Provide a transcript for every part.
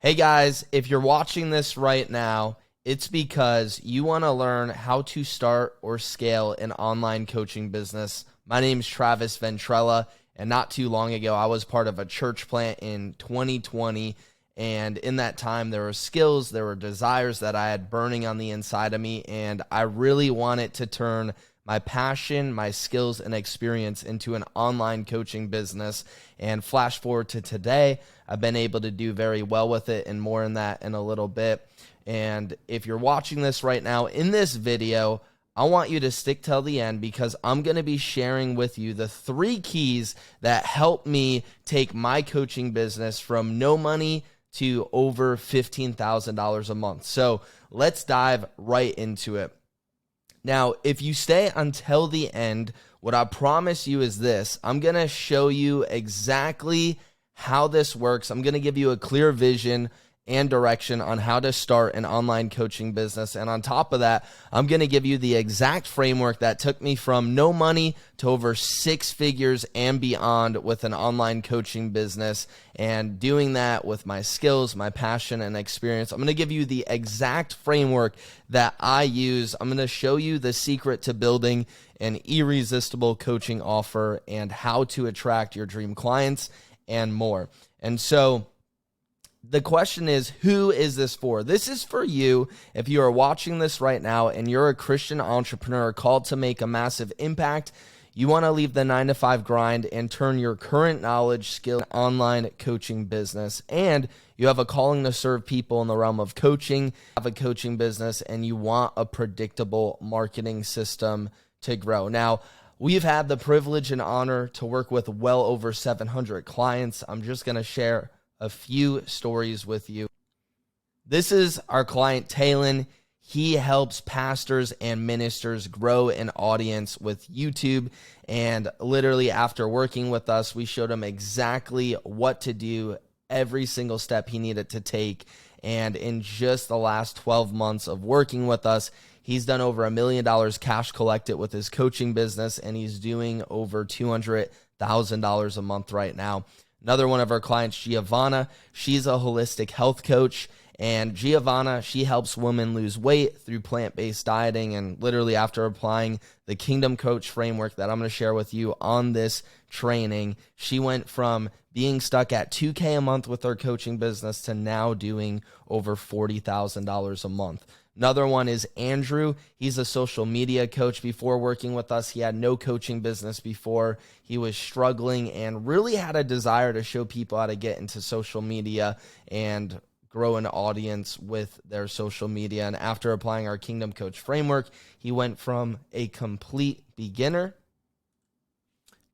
Hey guys, if you're watching this right now, it's because you want to learn how to start or scale an online coaching business. My name is Travis Ventrella, and not too long ago, I was part of a church plant in 2020. And in that time, there were skills, there were desires that I had burning on the inside of me, and I really wanted to turn my passion, my skills, and experience into an online coaching business. And flash forward to today, I've been able to do very well with it, and more on that in a little bit. And if you're watching this right now, in this video, I want you to stick till the end because I'm going to be sharing with you the 3 keys that help me take my coaching business from no money to over $15,000 a month. So let's dive right into it. Now, if you stay until the end, what I promise you is this. I'm going to show you exactly how this works. I'm going to give you a clear vision and direction on how to start an online coaching business. And on top of that, I'm going to give you the exact framework that took me from no money to over 6 figures and beyond with an online coaching business, and doing that with my skills, my passion, and experience. I'm going to give you the exact framework that I use. I'm going to show you the secret to building an irresistible coaching offer and how to attract your dream clients and more. And so the question is, who is this for? This is for you if you are watching this right now and you're a Christian entrepreneur called to make a massive impact. You want to leave the 9-to-5 grind and turn your current knowledge, skill, online coaching business. And you have a calling to serve people in the realm of coaching, have a coaching business, and you want a predictable marketing system to grow. Now, we've had the privilege and honor to work with well over 700 clients. I'm just going to share a few stories with you. This is our client, Talon. He helps pastors and ministers grow an audience with YouTube. And literally after working with us, we showed him exactly what to do, every single step he needed to take. And in just the last 12 months of working with us, he's done over $1 million cash collected with his coaching business, and he's doing over $200,000 a month right now. Another one of our clients, Giovanna, she's a holistic health coach, and Giovanna, she helps women lose weight through plant-based dieting. And literally after applying the Kingdom Coach framework that I'm going to share with you on this training, she went from being stuck at $2K a month with her coaching business to now doing over $40,000 a month. Another one is Andrew. He's a social media coach. Before working with us, he had no coaching business before. He was struggling and really had a desire to show people how to get into social media and grow an audience with their social media. And after applying our Kingdom Coach framework, he went from a complete beginner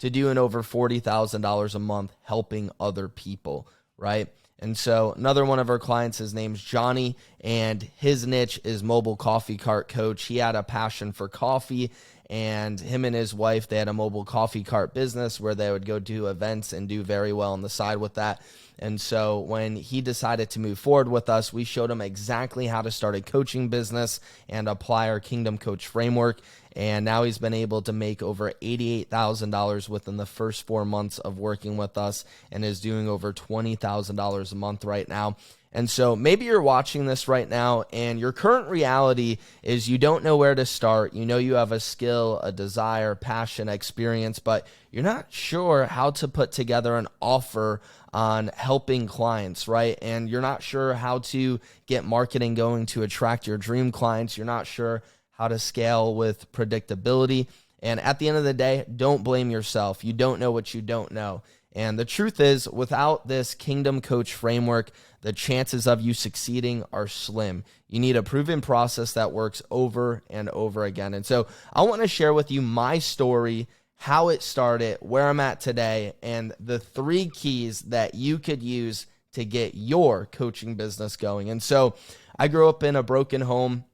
to doing over $40,000 a month helping other people, right? And so another one of our clients, his name's Johnny, and his niche is mobile coffee cart coach. He had a passion for coffee, and him and his wife, they had a mobile coffee cart business where they would go do events and do very well on the side with that. And so when he decided to move forward with us, we showed him exactly how to start a coaching business and apply our Kingdom Coach framework. And now he's been able to make over $88,000 within the first 4 months of working with us, and is doing over $20,000 a month right now. And so maybe you're watching this right now and your current reality is you don't know where to start. You know you have a skill, a desire, passion, experience, but you're not sure how to put together an offer on helping clients, right? And you're not sure how to get marketing going to attract your dream clients. You're not sure how to scale with predictability. And at the end of the day, don't blame yourself. You don't know what you don't know. And the truth is, without this Kingdom Coach framework, the chances of you succeeding are slim. You need a proven process that works over and over again. And so I want to share with you my story, how it started, where I'm at today, and the 3 keys that you could use to get your coaching business going. And so I grew up in a broken home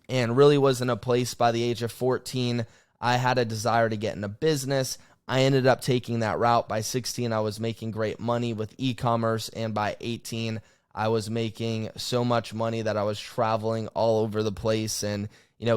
and really was in a place by the age of 14. I had a desire to get into business. I ended up taking that route. By 16, I was making great money with e-commerce, and by 18, I was making so much money that I was traveling all over the place, and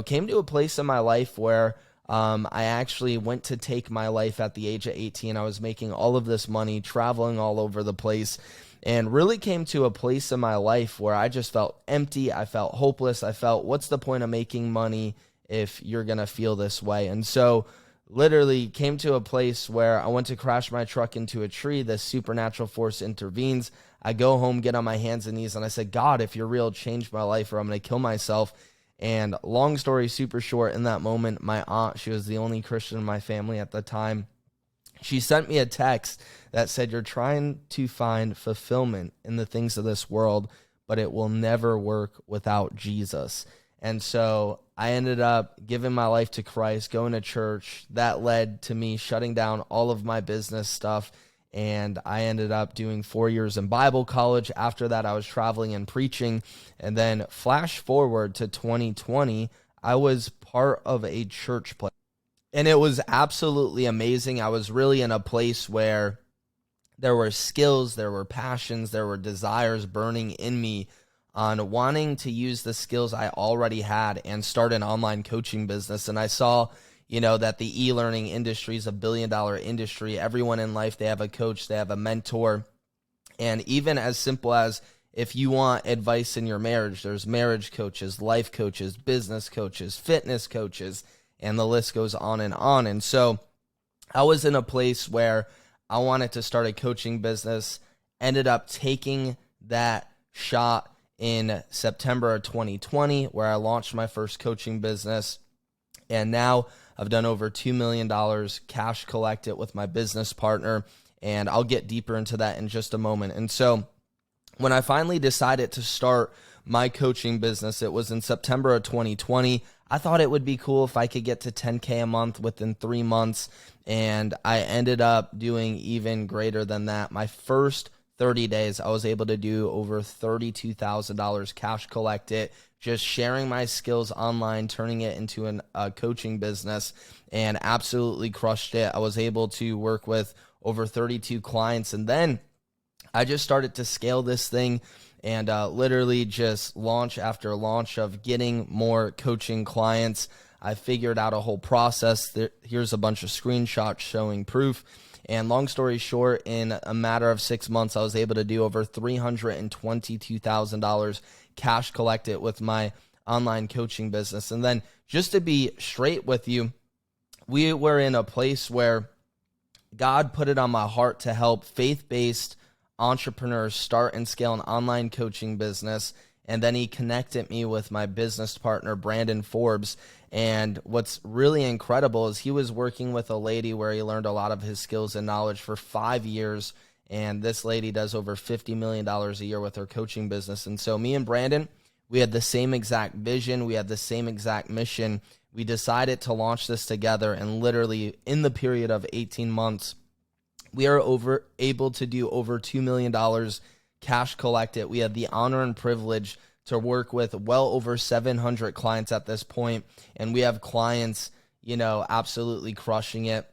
came to a place in my life where I actually went to take my life at the age of 18. I was making all of this money, traveling all over the place, and really came to a place in my life where I just felt empty. I felt hopeless. I felt, what's the point of making money if you're going to feel this way? And so literally came to a place where I went to crash my truck into a tree. This supernatural force intervenes. I go home, get on my hands and knees, and I said, God, if you're real, change my life or I'm going to kill myself. And long story super short, in that moment, my aunt, she was the only Christian in my family at the time, she sent me a text that said, you're trying to find fulfillment in the things of this world, but it will never work without Jesus. And so I ended up giving my life to Christ, going to church. That led to me shutting down all of my business stuff. And I ended up doing 4 years in Bible college. After that, I was traveling and preaching. And then flash forward to 2020, I was part of a church plant. And it was absolutely amazing. I was really in a place where there were skills, there were passions, there were desires burning in me on wanting to use the skills I already had and start an online coaching business. And I saw, that the e-learning industry is a billion-dollar industry. Everyone in life, they have a coach, they have a mentor. And even as simple as if you want advice in your marriage, there's marriage coaches, life coaches, business coaches, fitness coaches, and the list goes on and on. And so I was in a place where I wanted to start a coaching business, ended up taking that shot in September of 2020, where I launched my first coaching business. And now I've done over $2 million cash collected with my business partner. And I'll get deeper into that in just a moment. And so when I finally decided to start my coaching business, it was in September of 2020. I thought it would be cool if I could get to 10K a month within 3 months, and I ended up doing even greater than that. My first 30 days, I was able to do over $32,000 cash collected, just sharing my skills online, turning it into a coaching business, and absolutely crushed it. I was able to work with over 32 clients, and then I just started to scale this thing and literally just launch after launch of getting more coaching clients. I figured out a whole process. Here's a bunch of screenshots showing proof. And long story short, in a matter of 6 months, I was able to do over $322,000 cash collected with my online coaching business. And then just to be straight with you, we were in a place where God put it on my heart to help faith-based entrepreneurs start and scale an online coaching business. And then he connected me with my business partner, Brandon Forbes. And what's really incredible is he was working with a lady where he learned a lot of his skills and knowledge for 5 years. And this lady does over $50 million a year with her coaching business. And so me and Brandon, we had the same exact vision. We had the same exact mission. We decided to launch this together. And literally in the period of 18 months, we are able to do over $2 million cash collected. We have the honor and privilege to work with well over 700 clients at this point. And we have clients, absolutely crushing it.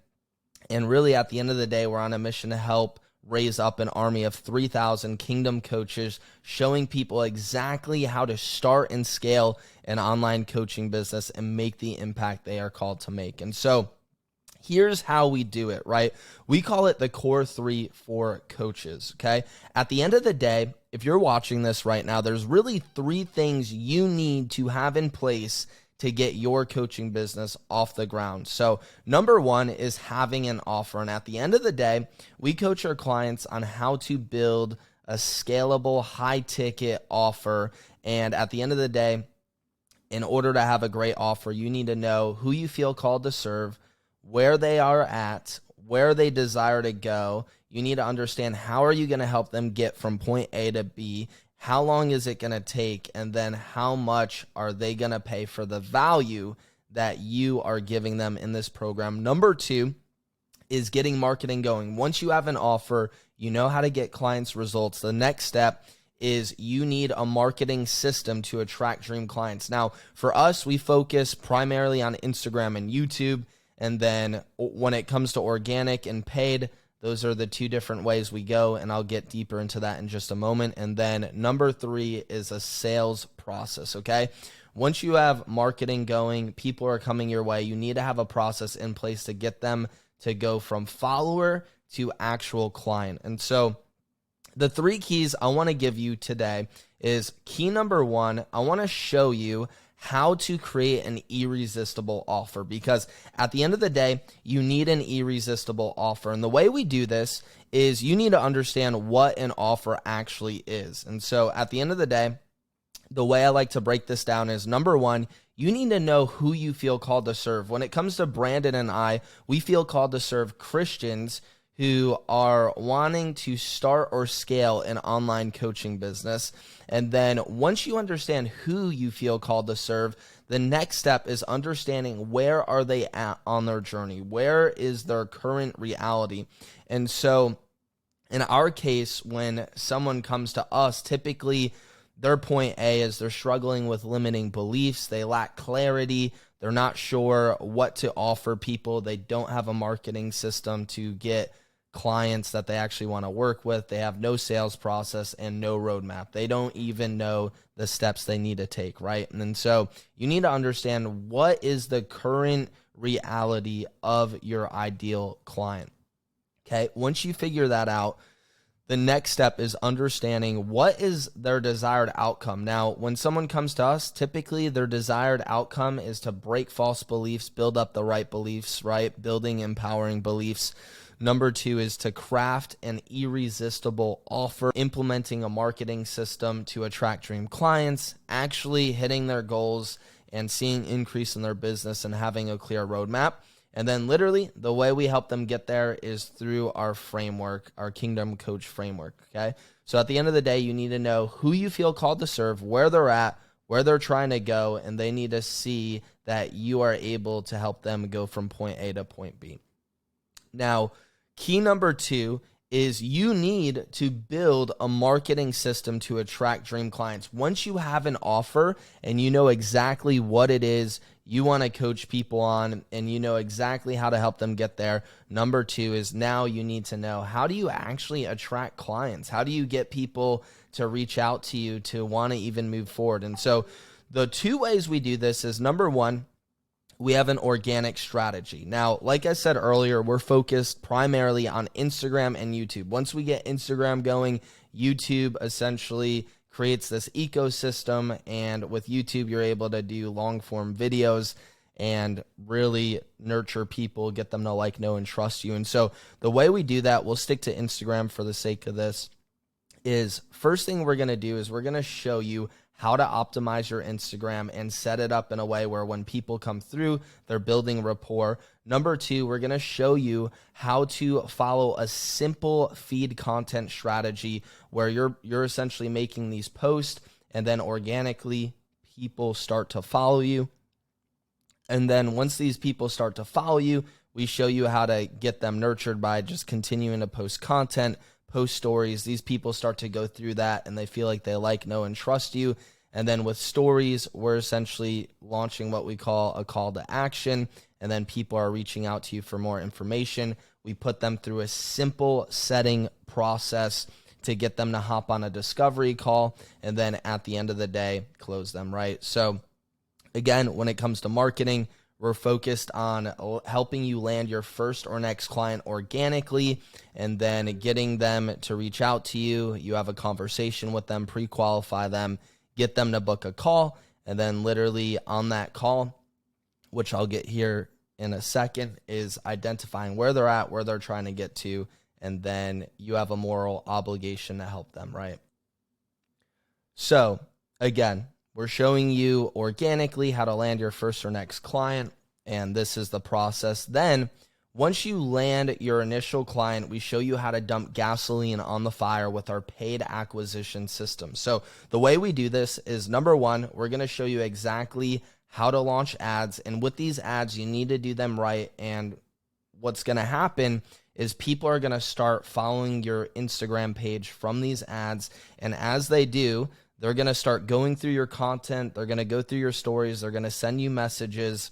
And really at the end of the day, we're on a mission to help raise up an army of 3,000 kingdom coaches, showing people exactly how to start and scale an online coaching business and make the impact they are called to make. And so here's how we do it, right? We call it the core 3 for coaches, okay? At the end of the day, if you're watching this right now, there's really 3 things you need to have in place to get your coaching business off the ground. So number 1 is having an offer. And at the end of the day, we coach our clients on how to build a scalable, high-ticket offer. And at the end of the day, in order to have a great offer, you need to know who you feel called to serve, where they are at, where they desire to go. You need to understand how are you going to help them get from point A to B, how long is it going to take, and then how much are they going to pay for the value that you are giving them in this program. Number 2 is getting marketing going. Once you have an offer, you know how to get clients results. The next step is you need a marketing system to attract dream clients. Now, for us, we focus primarily on Instagram and YouTube. And then when it comes to organic and paid, those are the 2 different ways we go, and I'll get deeper into that in just a moment. And then number 3 is a sales process, okay? Once you have marketing going, people are coming your way, you need to have a process in place to get them to go from follower to actual client. And so The 3 keys I want to give you today is key number 1. I want to show you how to create an irresistible offer, because at the end of the day, you need an irresistible offer. And the way we do this is you need to understand what an offer actually is. And so at the end of the day, the way I like to break this down is, number 1, you need to know who you feel called to serve. When it comes to Brandon and I, we feel called to serve Christians who are wanting to start or scale an online coaching business. And then once you understand who you feel called to serve, the next step is understanding where are they at on their journey? Where is their current reality? And so in our case, when someone comes to us, typically their point A is they're struggling with limiting beliefs. They lack clarity. They're not sure what to offer people. They don't have a marketing system to get clients that they actually want to work with. They have no sales process and no roadmap. They don't even know the steps they need to take, right? And so you need to understand what is the current reality of your ideal client. Okay, once you figure that out, the next step is understanding what is their desired outcome. Now, when someone comes to us, typically their desired outcome is to break false beliefs, build up the right beliefs, right? Building empowering beliefs. Number 2 is to craft an irresistible offer, implementing a marketing system to attract dream clients, actually hitting their goals and seeing increase in their business and having a clear roadmap. And then literally the way we help them get there is through our framework, our Kingdom Coach framework, okay? So at the end of the day, you need to know who you feel called to serve, where they're at, where they're trying to go, and they need to see that you are able to help them go from point A to point B. Now, key number 2 is you need to build a marketing system to attract dream clients. Once you have an offer and you know exactly what it is you want to coach people on and you know exactly how to help them get there, number 2 is now you need to know, how do you actually attract clients? How do you get people to reach out to you to want to even move forward? And so the 2 ways we do this is, number 1, we have an organic strategy. Now, like I said earlier, we're focused primarily on Instagram and YouTube. Once we get Instagram going, YouTube essentially creates this ecosystem, and with YouTube, you're able to do long form videos and really nurture people, get them to like, know, and trust you. And so the way we do that, we'll stick to Instagram for the sake of this, is first thing we're going to do is we're going to show you how to optimize your Instagram and set it up in a way where when people come through, they're building rapport. Number 2, we're going to show you how to follow a simple feed content strategy where you're essentially making these posts, and then organically people start to follow you. And then once these people start to follow you, we show you how to get them nurtured by just continuing to post content, post stories. These people start to go through that and they feel like they like, know, and trust you. And then with stories, we're essentially launching what we call a call to action. And then people are reaching out to you for more information. We put them through a simple setting process to get them to hop on a discovery call. And then at the end of the day, close them, right? So again, when it comes to marketing, we're focused on helping you land your first or next client organically, and then getting them to reach out to you. You have a conversation with them, pre-qualify them, get them to book a call, and then literally on that call, which I'll get here in a second, is identifying where they're at, where they're trying to get to, and then you have a moral obligation to help them, right? So again, we're showing you organically how to land your first or next client, and this is the process. Then, once you land your initial client, we show you how to dump gasoline on the fire with our paid acquisition system. So the way we do this is, number 1, we're going to show you exactly how to launch ads, and with these ads, you need to do them right, and what's going to happen is people are going to start following your Instagram page from these ads, and as they do, they're going to start going through your content. They're going to go through your stories. They're going to send you messages.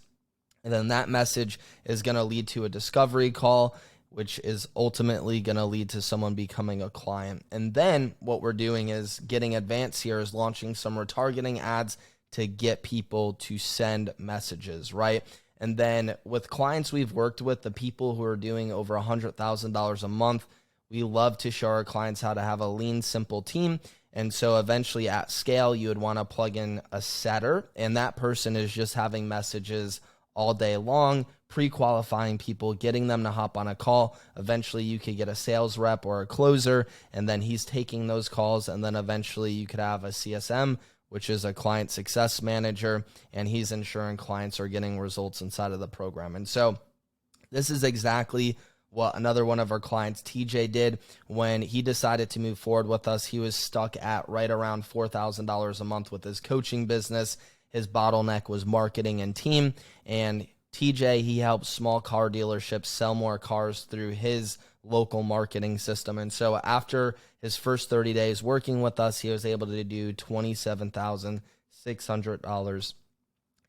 And then that message is going to lead to a discovery call, which is ultimately going to lead to someone becoming a client. And then what we're doing is getting advanced here, is launching some retargeting ads to get people to send messages, right? And then with clients we've worked with, the people who are doing over $100,000 a month, we love to show our clients how to have a lean, simple team. And so eventually at scale, you would want to plug in a setter, and that person is just having messages all day long, pre-qualifying people, getting them to hop on a call. Eventually you could get a sales rep or a closer, and then he's taking those calls. And then eventually you could have a CSM, which is a client success manager, and he's ensuring clients are getting results inside of the program. And so this is exactly what another one of our clients, TJ, did when he decided to move forward with us. He was stuck at right around $4,000 a month with his coaching business. His bottleneck was marketing and team. And TJ, he helps small car dealerships sell more cars through his local marketing system. And so after his first 30 days working with us, he was able to do $27,600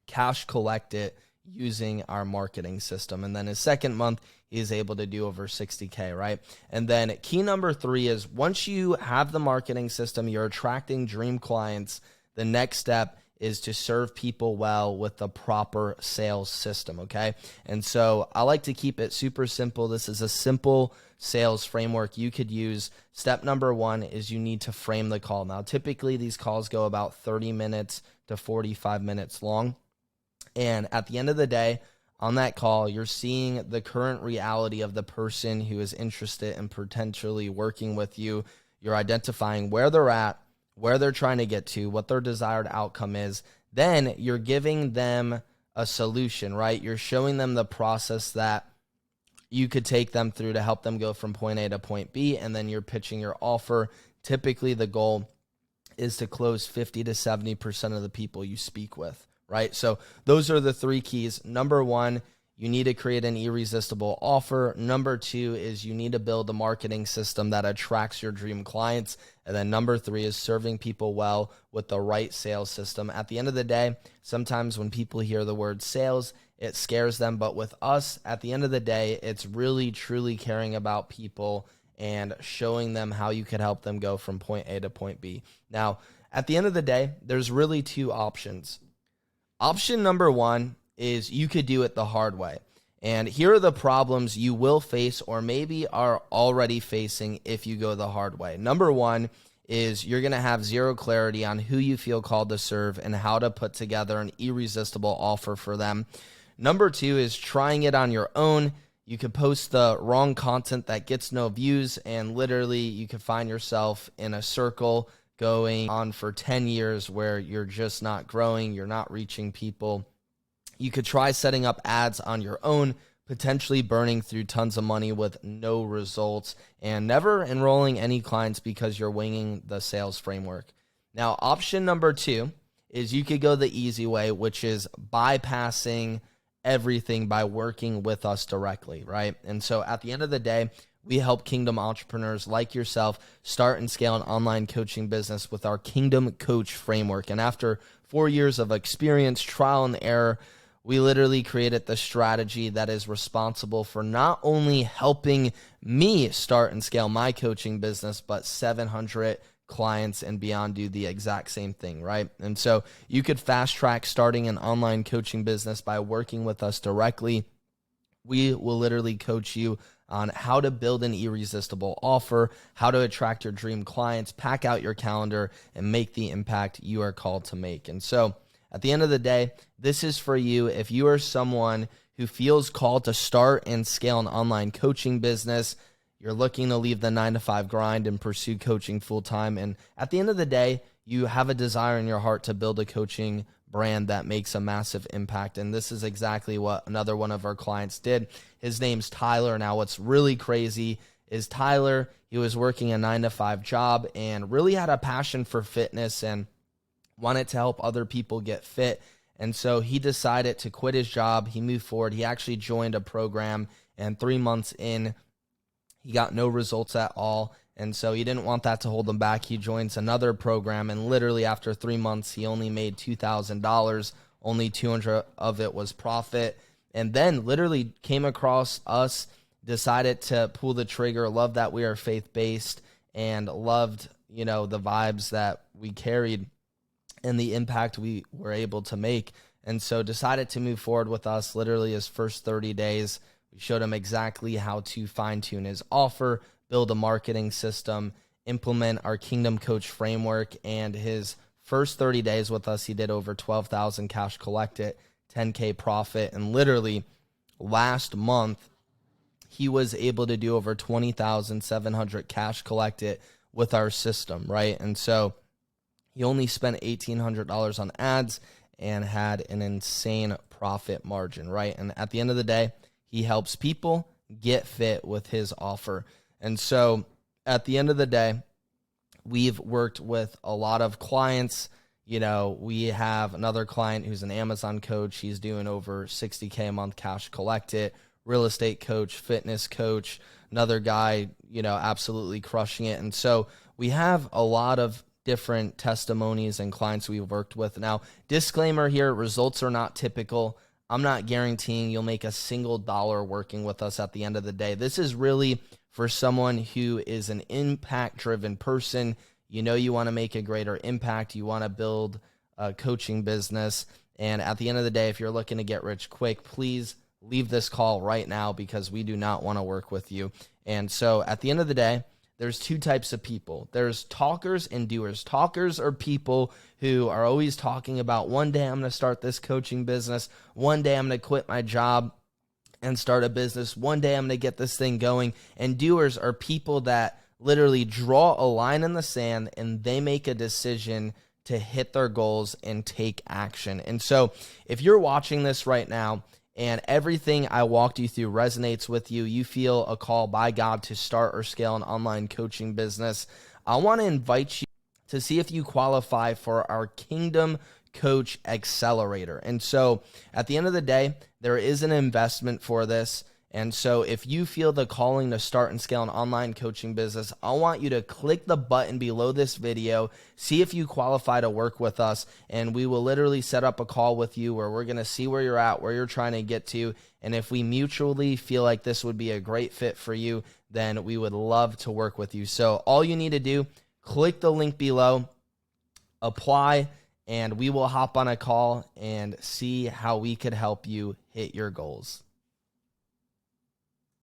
cash collected using our marketing system. And then his second month, he's able to do over 60K, right? And then key number 3 is once you have the marketing system, you're attracting dream clients, the next step is to serve people well with the proper sales system, okay? And so I like to keep it super simple. This is a simple sales framework you could use. Step number 1 is you need to frame the call. Now, typically these calls go about 30 minutes to 45 minutes long. And at the end of the day, on that call, you're seeing the current reality of the person who is interested in potentially working with you. You're identifying where they're at, where they're trying to get to, what their desired outcome is. Then you're giving them a solution, right? You're showing them the process that you could take them through to help them go from point A to point B, and then you're pitching your offer. Typically, the goal is to close 50 to 70% of the people you speak with, right? So those are the 3 keys. Number 1, you need to create an irresistible offer. Number 2 is you need to build a marketing system that attracts your dream clients. And then number 3 is serving people well with the right sales system. At the end of the day, sometimes when people hear the word sales, it scares them. But with us, at the end of the day, it's really, truly caring about people and showing them how you could help them go from point A to point B. Now, at the end of the day, there's really 2 options. Option number 1 is you could do it the hard way. And here are the problems you will face or maybe are already facing if you go the hard way. Number 1 is you're going to have zero clarity on who you feel called to serve and how to put together an irresistible offer for them. Number 2 is trying it on your own. You could post the wrong content that gets no views, and literally you could find yourself in a circle going on for 10 years where you're just not growing, you're not reaching people. You could try setting up ads on your own, potentially burning through tons of money with no results, and never enrolling any clients because you're winging the sales framework. Now, option number 2 is you could go the easy way, which is bypassing everything by working with us directly, right? And so at the end of the day, we help Kingdom entrepreneurs like yourself start and scale an online coaching business with our Kingdom Coach framework. And after 4 years of experience, trial and error, we literally created the strategy that is responsible for not only helping me start and scale my coaching business, but 700 clients and beyond do the exact same thing, right? And so you could fast track starting an online coaching business by working with us directly. We will literally coach you on how to build an irresistible offer, how to attract your dream clients, pack out your calendar, and make the impact you are called to make. And so at the end of the day, this is for you. If you are someone who feels called to start and scale an online coaching business, you're looking to leave the 9-to-5 grind and pursue coaching full-time, and at the end of the day, you have a desire in your heart to build a coaching brand that makes a massive impact, and this is exactly what another one of our clients did. His name's Tyler. Now, what's really crazy is Tyler, he was working a 9-to-5 job and really had a passion for fitness and wanted to help other people get fit. And so he decided to quit his job. He moved forward. He actually joined a program, and 3 months in, he got no results at all. And so he didn't want that to hold him back. He joins another program, and literally after 3 months, he only made $2,000. Only $200 of it was profit. And then literally came across us, decided to pull the trigger, loved that we are faith-based, and loved, the vibes that we carried and the impact we were able to make. And so decided to move forward with us literally his first 30 days. We showed him exactly how to fine-tune his offer, build a marketing system, implement our Kingdom Coach framework. And his first 30 days with us, he did over 12,000 cash collected, 10K profit. And literally last month, he was able to do over 20,700 cash collected with our system, right? And so he only spent $1,800 on ads and had an insane profit margin, right? And at the end of the day, he helps people get fit with his offer. And so at the end of the day, we've worked with a lot of clients. You know, we have another client who's an Amazon coach. He's doing over 60K a month cash collected, real estate coach, fitness coach, another guy, you know, absolutely crushing it. And so we have a lot of different testimonies and clients we've worked with. Now, disclaimer here, results are not typical. I'm not guaranteeing you'll make a single dollar working with us at the end of the day. This is really for someone who is an impact-driven person. You know, you want to make a greater impact. You want to build a coaching business. And at the end of the day, if you're looking to get rich quick, please leave this call right now, because we do not want to work with you. And so at the end of the day, there's two types of people. There's talkers and doers. Talkers are people who are always talking about, one day I'm going to start this coaching business. One day I'm going to quit my job and start a business. One day I'm going to get this thing going. And doers are people that literally draw a line in the sand and they make a decision to hit their goals and take action. And so if you're watching this right now and everything I walked you through resonates with you, you feel a call by God to start or scale an online coaching business, I want to invite you to see if you qualify for our Kingdom Coach Accelerator. And so at the end of the day, there is an investment for this. And so if you feel the calling to start and scale an online coaching business, I want you to click the button below this video, see if you qualify to work with us, and we will literally set up a call with you where we're going to see where you're at, where you're trying to get to. And if we mutually feel like this would be a great fit for you, then we would love to work with you. So all you need to do, click the link below, apply, and we will hop on a call and see how we could help you hit your goals.